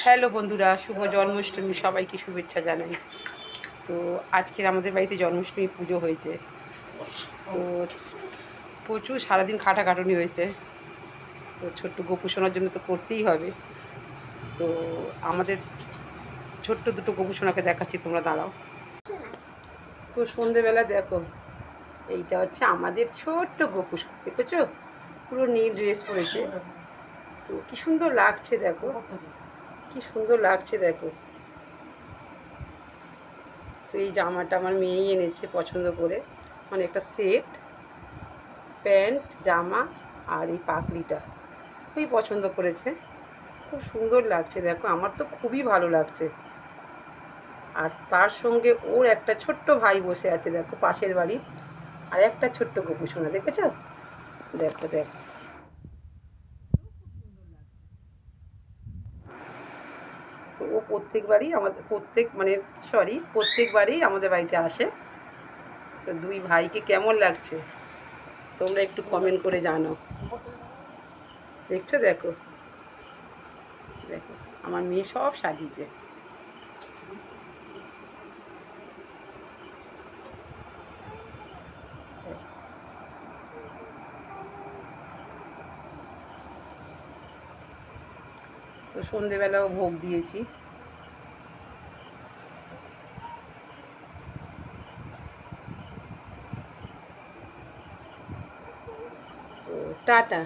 Hello বন্ধুরা, শুভ জন্মাষ্টমী, সবাইকে শুভেচ্ছা জানাই। তো আজকের আমাদের বাড়িতে জন্মাষ্টমী পুজো হয়েছে। তো প্রচুর সারাদিন খাটাখাটুনি হয়েছে। তো ছোট্ট গোপু সোনার জন্য তো করতেই হবে। তো আমাদের ছোট্ট দুটো গোপু সোনাকে দেখাচ্ছি, তোমরা দাঁড়াও। তো সন্ধেবেলা দেখো, এইটা হচ্ছে আমাদের ছোট্ট গোপু সোনা, দেখেছো? পুরো নীল ড্রেস পরেছে। তো কি সুন্দর লাগছে দেখো, কি সুন্দর লাগছে দেখো। তো এই জামাটা আমার মেয়েই এনেছে পছন্দ করে, মানে একটা সেট, প্যান্ট, জামা আর এই পাগড়িটা খুবই পছন্দ করেছে। খুব সুন্দর লাগছে দেখো, আমার তো খুবই ভালো লাগছে। আর তার সঙ্গে ওর একটা ছোট্ট ভাই বসে আছে দেখো, পাশের বাড়ি। আর একটা ছোট্ট গোপু সোনা, দেখেছো? দেখো দেখো, তো ও প্রত্যেকবারই আমাদের প্রত্যেকবারই আমাদের বাড়িতে আসে। তো দুই ভাইকে কেমন লাগছে তোমরা একটু কমেন্ট করে জানো। দেখছো? দেখো দেখো, আমার মেয়ে সব সাজিয়েছে। তো সন্ধেবেলাও ভোগ দিয়েছি। তো টাটা।